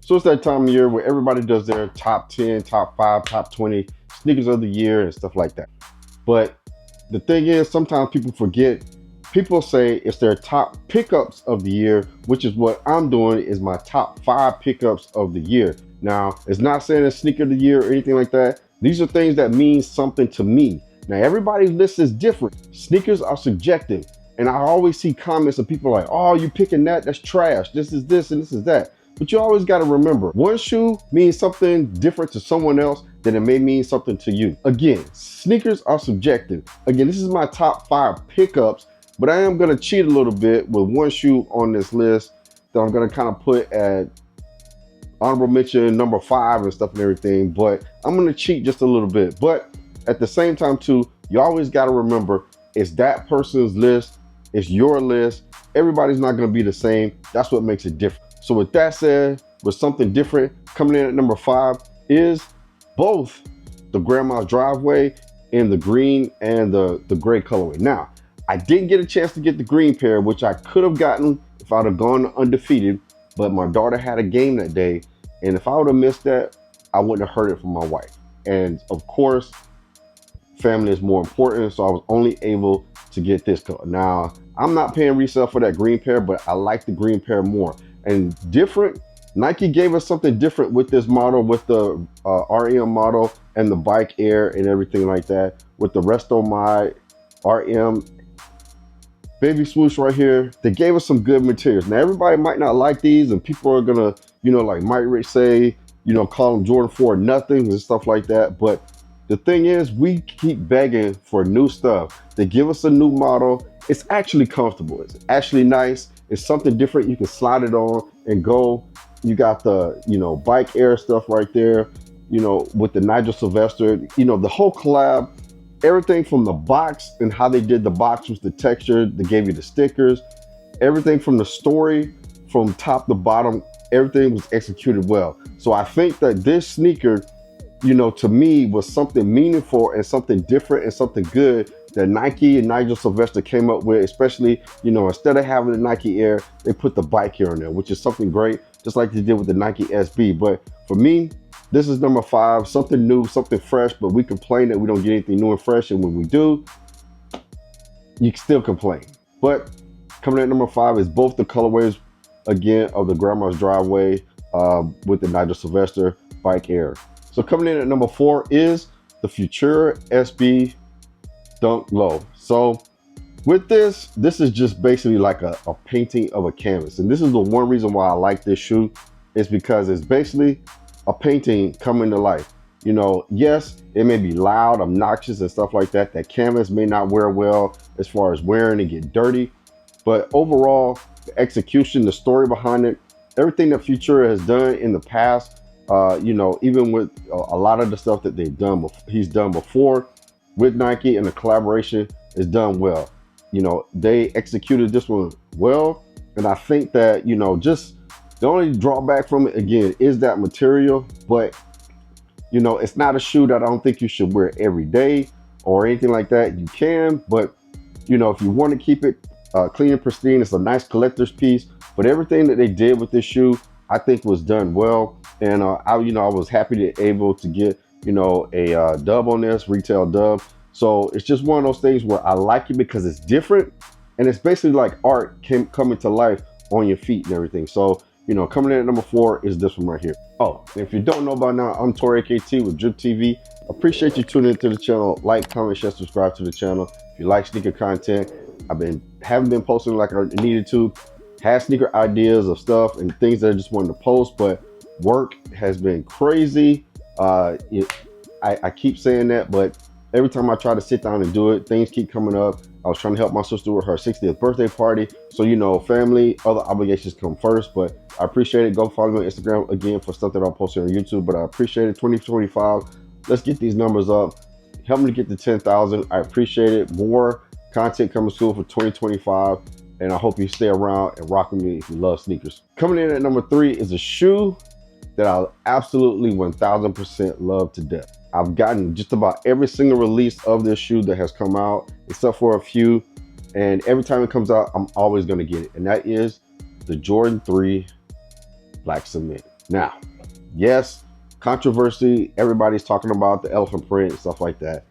So it's that time of year where everybody does their top 10, top 5, top 20 sneakers of the year and stuff like that. But the thing is, sometimes people forget. People say it's their top pickups of the year, which is what I'm doing, is my top 5 pickups of the year. Now, it's not saying it's sneaker of the year or anything like that. These are things that mean something to me. Now, everybody's list is different. Sneakers are subjective. And I always see comments of people like, oh, you picking that? That's trash. This is this and this is that. But you always got to remember, one shoe means something different to someone else than it may mean something to you. Again, sneakers are subjective. Again, this is my top 5 pickups, but I am going to cheat a little bit with one shoe on this list that I'm going to kind of put at honorable mention number 5 and stuff and everything. But I'm going to cheat just a little bit. But at the same time too, you always got to remember, it's that person's list. It's your list. Everybody's not going to be the same. That's what makes it different. So with that said, with something different, coming in at number 5 is both the Grandma's Driveway in the green and the gray colorway. Now, I didn't get a chance to get the green pair, which I could have gotten if I'd have gone undefeated, but my daughter had a game that day, and if I would have missed that, I wouldn't have heard it from my wife. And of course, family is more important, so I was only able to get this color. Now, I'm not paying resale for that green pair, but I like the green pair more. And different, Nike gave us something different with this model, with the RM model and the Bike Air and everything like that, with the Resto My RM Baby Swoosh right here. They gave us some good materials. Now, everybody might not like these, and people are gonna, like Mike Rich say, call them Jordan 4 nothings and stuff like that. But the thing is, we keep begging for new stuff. They give us a new model. It's actually comfortable. It's actually nice. It's something different. You can slide it on and go. You got the, Bike Air stuff right there, with the Nigel Sylvester, the whole collab, everything from the box and how they did the box with the texture. They gave you the stickers, everything from the story, from top to bottom, everything was executed well. So I think that this sneaker, to me was something meaningful and something different and something good that Nike and Nigel Sylvester came up with, especially, instead of having the Nike Air, they put the Bike Air in there, which is something great, just like they did with the Nike SB. But for me, this is number 5, something new, something fresh, but we complain that we don't get anything new and fresh. And when we do, you still complain. But coming in at number 5 is both the colorways, again, of the Grandma's Driveway with the Nigel Sylvester Bike Air. So coming in at number 4 is the Futura SB Dunk Low. So with this is just basically like a painting of a canvas. And this is the one reason why I like this shoe, is because it's basically a painting coming to life. Yes, it may be loud, obnoxious and stuff like that. That canvas may not wear well as far as wearing and get dirty. But overall, the execution, the story behind it, everything that Futura has done in the past, even with a lot of the stuff that he's done before with Nike, and the collaboration is done well. They executed this one well, and I think that, just the only drawback from it, again, is that material. But it's not a shoe that I don't think you should wear every day or anything like that. You can, but if you want to keep it clean and pristine, it's a nice collector's piece. But everything that they did with this shoe, I think was done well. And I was happy to able to get a dub on this, retail dub. So it's just one of those things where I like it because it's different, and it's basically like art coming to life on your feet and everything. So coming in at number 4 is this one right here. Oh, and if you don't know by now, I'm Tori AKT with Drip TV. Appreciate you tuning into the channel. Like, comment, share, subscribe to the channel. If you like sneaker content, haven't been posting like I needed to. Had sneaker ideas of stuff and things that I just wanted to post, but work has been crazy. I keep saying that, but every time I try to sit down and do it, things keep coming up. I was trying to help my sister with her 60th birthday party. So, family, other obligations come first, but I appreciate it. Go follow me on Instagram again for stuff that I'm posting on YouTube, but I appreciate it. 2025, let's get these numbers up. Help me to get to 10,000. I appreciate it. More content coming soon for 2025. And I hope you stay around and rock with me if you love sneakers. Coming in at number 3 is a shoe that I absolutely 1000% love to death. I've gotten just about every single release of this shoe that has come out, except for a few. And every time it comes out, I'm always going to get it. And that is the Jordan 3 Black Cement. Now, yes, controversy. Everybody's talking about the elephant print and stuff like that.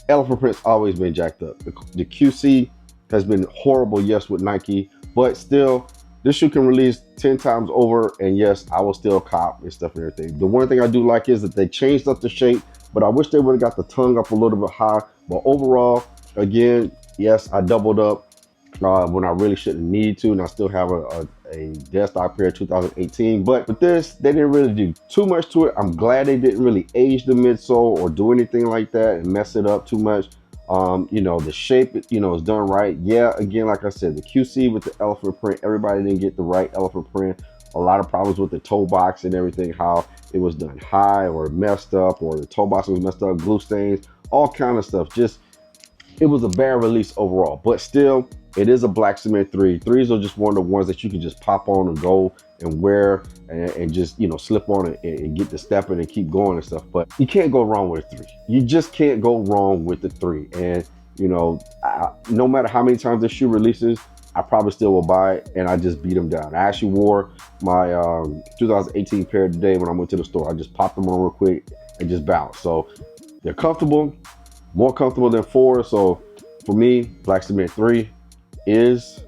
Elephant print's always been jacked up. The QC has been horrible, yes, with Nike, but still, this shoe can release 10 times over, and yes, I will still cop and stuff and everything. The one thing I do like is that they changed up the shape, but I wish they would have got the tongue up a little bit high. But overall, again, yes, I doubled up when I really shouldn't need to, and I still have a desktop pair 2018. But with this, they didn't really do too much to it. I'm glad they didn't really age the midsole or do anything like that and mess it up too much. You know, the shape, you know, is done right. Yeah, again, like I said, the QC with the elephant print, everybody didn't get the right elephant print. A lot of problems with the toe box and everything, how it was done high or messed up, or the toe box was messed up, glue stains, all kind of stuff. Just, it was a bad release overall, but still, it is a black cement 3. Threes are just one of the ones that you can just pop on and go and wear and just, you know, slip on it and get to stepping and keep going and stuff. But you can't go wrong with a 3. You just can't go wrong with the 3. And, you know, no matter how many times this shoe releases, I probably still will buy it, and I just beat them down. I actually wore my 2018 pair today when I went to the store. I just popped them on real quick and just bounced. So they're comfortable, more comfortable than 4. So for me, black cement 3 is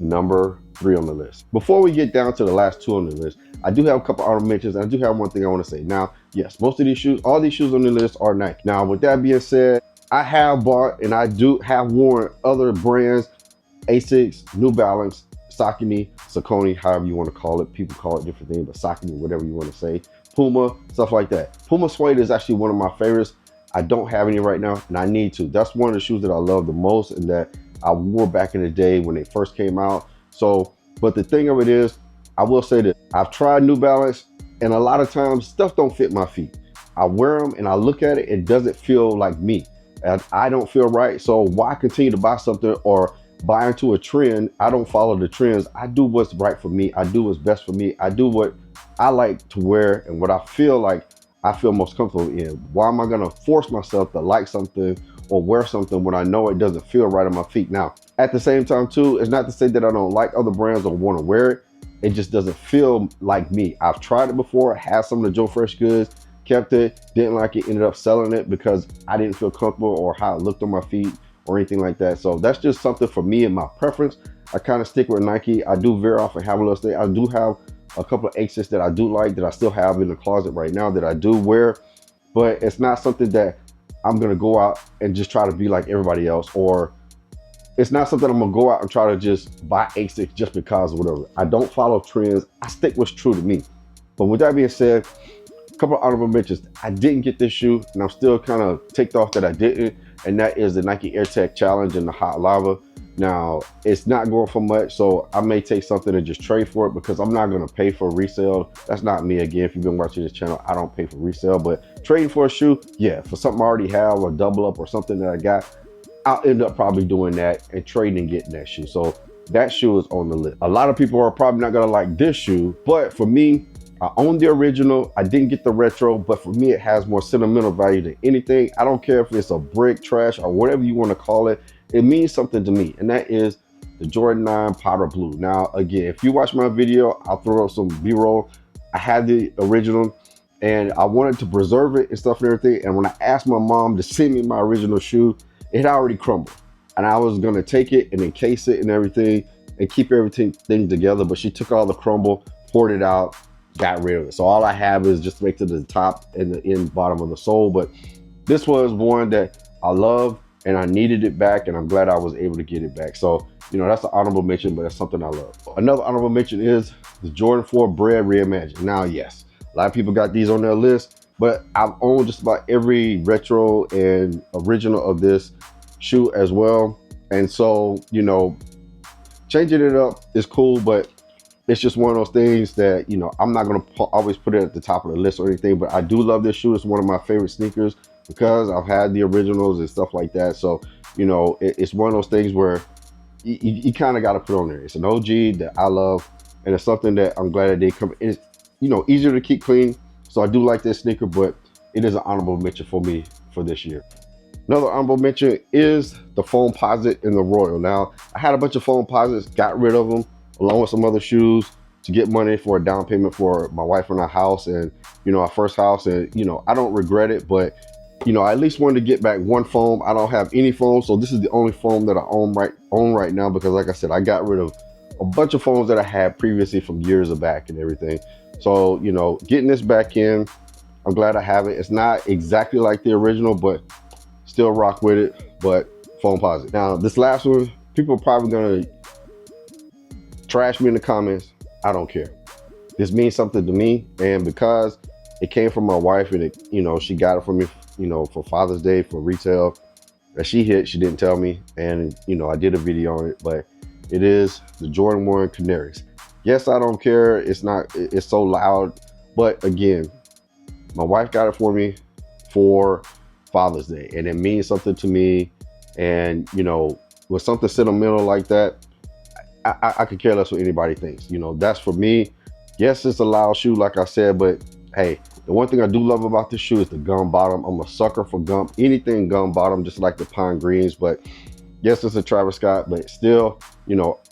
number 3 on the list. Before we get down to the last 2 on the list, I do have a couple honorable mentions, and I do have one thing I want to say. Now, yes, most of these shoes, all these shoes on the list are Nike. Now, with that being said, I have bought and I do have worn other brands, Asics, New Balance, Saucony, however you want to call it. People call it different things, but Saucony, whatever you want to say. Puma, stuff like that. Puma Suede is actually one of my favorites. I don't have any right now, and I need to. That's one of the shoes that I love the most and that I wore back in the day when they first came out. So, but the thing of it is, I will say that I've tried New Balance, and a lot of times stuff don't fit my feet. I wear them and I look at it, it doesn't feel like me. And I don't feel right. So why continue to buy something or buy into a trend? I don't follow the trends. I do what's right for me. I do what's best for me. I do what I like to wear and what I feel like I feel most comfortable in. Why am I gonna force myself to like something or wear something when I know it doesn't feel right on my feet? Now, at the same time too, it's not to say that I don't like other brands or want to wear it. It just doesn't feel like me. I've tried it before, had some of the Joe Fresh goods, kept it, didn't like it, ended up selling it because I didn't feel comfortable or how it looked on my feet or anything like that. So that's just something for me and my preference. I kind of stick with Nike. I do very often have a little thing. I do have a couple of Asics that I do like, that I still have in the closet right now that I do wear, but it's not something that I'm gonna go out and just try to be like everybody else, or it's not something I'm gonna go out and try to just buy Asics just because or whatever. I don't follow trends. I stick what's true to me. But with that being said, a couple of honorable mentions. I didn't get this shoe, and I'm still kind of ticked off that I didn't, and that is the Nike Air Tech Challenge in the hot lava. Now, it's not going for much, so I may take something and just trade for it because I'm not going to pay for resale. That's not me. Again, if you've been watching this channel, I don't pay for resale, but trading for a shoe, yeah, for something I already have or double up or something that I got, I'll end up probably doing that and trading and getting that shoe. So that shoe is on the list. A lot of people are probably not going to like this shoe, but for me, I own the original. I didn't get the retro, but for me, it has more sentimental value than anything. I don't care if it's a brick, trash, or whatever you want to call it. It means something to me, and that is the Jordan 9 Powder Blue. Now, again, if you watch my video, I'll throw up some B-roll. I had the original, and I wanted to preserve it and stuff and everything. And when I asked my mom to send me my original shoe, it had already crumbled. And I was going to take it and encase it and everything and keep everything together. But she took all the crumble, poured it out, got rid of it. So all I have is just make to the top and the end bottom of the sole. But this was one that I love, and I needed it back, and I'm glad I was able to get it back. So, you know, that's an honorable mention, but that's something I love. Another honorable mention is the Jordan 4 BRED Reimagined. Now, yes, a lot of people got these on their list, but I've owned just about every retro and original of this shoe as well. And so, you know, changing it up is cool, but it's just one of those things that, you know, I'm not going to always put it at the top of the list or anything, but I do love this shoe. It's one of my favorite sneakers because I've had the originals and stuff like that. So, you know, it's one of those things where you kind of got to put on there. It's an OG that I love, and it's something that I'm glad that they come. It's, you know, easier to keep clean. So I do like this sneaker, but it is an honorable mention for me for this year. Another honorable mention is the Foamposite and the Royal. Now, I had a bunch of Foamposites, got rid of them along with some other shoes. to get money for a down payment for my wife and our house, and our first house. And I don't regret it, but I at least wanted to get back one foam. I don't have any foam, so this is the only foam that I own right now, because like I said, I got rid of a bunch of foams that I had previously from years back and everything. So getting this back in, I'm glad I have it. It's not exactly like the original, but still rock with it, but foam positive. Now this last one, people are probably gonna trash me in the comments. I don't care. This means something to me, and because it came from my wife, and she got it for me, for Father's Day, for retail that she didn't tell me, and I did a video on it, but it is the Jordan 1 Canaries. Yes, I don't care. It's so loud, but again, my wife got it for me for Father's Day, and it means something to me. And with something sentimental like that, I could care less what anybody thinks. That's for me. Yes, it's a loud shoe, like I said, but hey, the one thing I do love about this shoe is the gum bottom. I'm a sucker for gum, anything gum bottom, just like the pine greens. But yes, it's a Travis Scott, but still,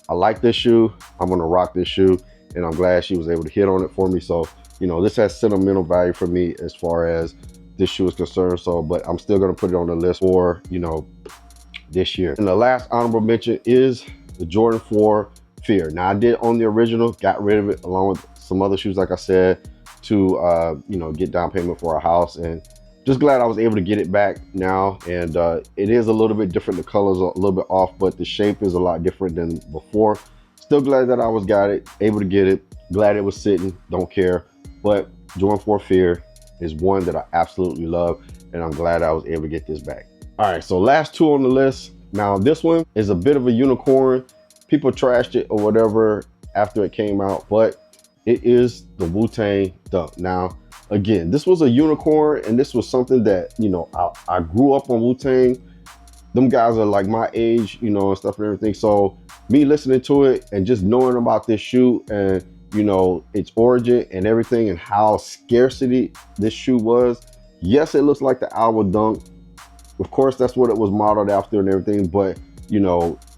I like this shoe. I'm gonna rock this shoe, and I'm glad she was able to hit on it for me. So this has sentimental value for me as far as this shoe is concerned. So, but I'm still gonna put it on the list for this year. And the last honorable mention is the Jordan 4 Fear. Now, I did own the original, got rid of it along with some other shoes, like I said, to get down payment for our house, and just glad I was able to get it back now. And it is a little bit different. The colors are a little bit off, but the shape is a lot different than before. Still glad that I able to get it. Glad it was sitting, don't care. But Jordan 4 Fear is one that I absolutely love, and I'm glad I was able to get this back. All right, so last two on the list. Now this one is a bit of a unicorn. People trashed it or whatever after it came out, but it is the WuTang Dunk. Now, again, this was a unicorn, and this was something that, I grew up on WuTang. Them guys are like my age, and stuff and everything. So me listening to it and just knowing about this shoe and, its origin and everything, and how scarcity this shoe was. Yes, it looks like the Alba Dunk. Of course, that's what it was modeled after and everything, but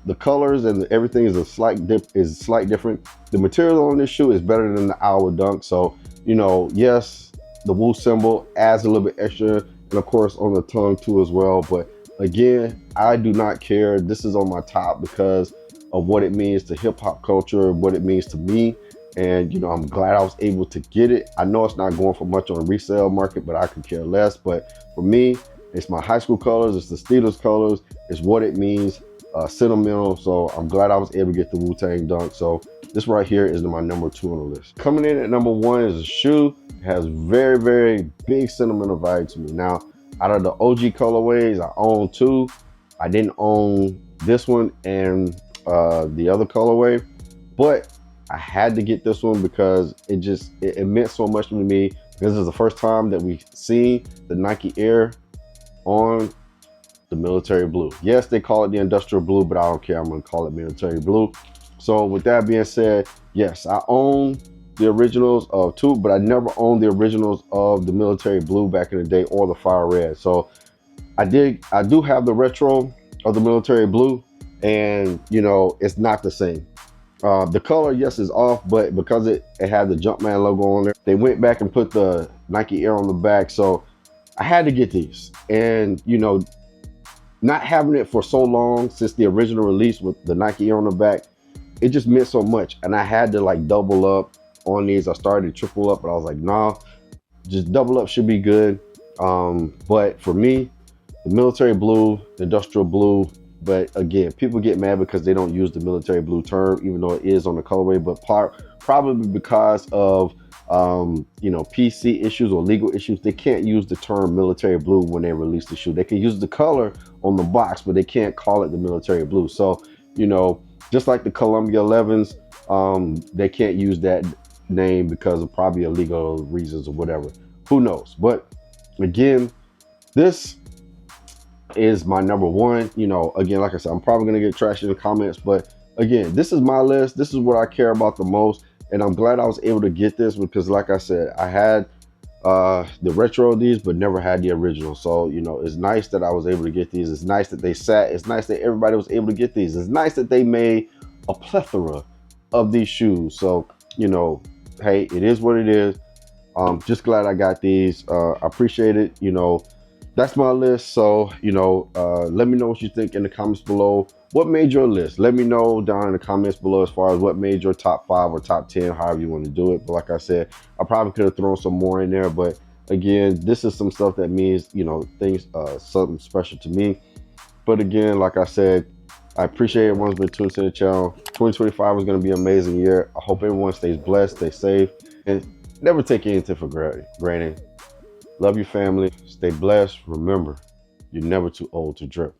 the colors and everything is a slight different. The material on this shoe is better than the Alba Dunk. So, yes, the Wu symbol adds a little bit extra, and of course on the tongue too as well. But again, I do not care. This is on my top because of what it means to hip hop culture, what it means to me. And I'm glad I was able to get it. I know it's not going for much on the resale market, but I could care less. But for me, it's my high school colors, it's the Steelers colors, it's what it means, sentimental. So I'm glad I was able to get the WuTang Dunk. So this right here is my number 2 on the list. Coming in at number 1 is a shoe that has very, very big sentimental value to me. Now, out of the OG colorways, I own 2. I didn't own this one and the other colorway, but I had to get this one because it meant so much to me, because this is the first time that we've seen the Nike Air on the military blue. Yes, they call it the industrial blue, but I don't care. I'm gonna call it military blue. So with that being said, yes, I own the originals of 2, but I never owned the originals of the military blue back in the day, or the fire red. So I do have the retro of the military blue, and it's not the same. The color, yes, is off, but because it had the Jumpman logo on there, they went back and put the Nike Air on the back. So I had to get these, and not having it for so long since the original release with the Nike Air on the back, it just meant so much, and I had to like double up on these. I started to triple up, but I was like, nah, just double up should be good. But for me, the military blue, the industrial blue. But again, people get mad because they don't use the military blue term, even though it is on the colorway. But probably because of PC issues or legal issues, they can't use the term military blue when they release the shoe. They can use the color on the box, but they can't call it the military blue. So just like the Columbia 11s, they can't use that name because of probably illegal reasons or whatever. Who knows? But again, this is my number 1. Again, like I said, I'm probably gonna get trashed in the comments, but again, this is my list. This is what I care about the most, and I'm glad I was able to get this because, like I said, I had the retro of these, but never had the original. So it's nice that I was able to get these. It's nice that they sat. It's nice that everybody was able to get these. It's nice that they made a plethora of these shoes. So you know, hey, it is what it is. Just glad I got these. I appreciate it. That's my list. So, let me know what you think in the comments below. What made your list? Let me know down in the comments below as far as what made your top 5 or top 10, however you want to do it. But like I said, I probably could have thrown some more in there. But again, this is some stuff that means, things, something special to me. But again, like I said, I appreciate everyone's been tuned to the channel. 2025 is going to be an amazing year. I hope everyone stays blessed, stay safe, and never take anything for granted. Love your family. Stay blessed. Remember, you're never too old to drip.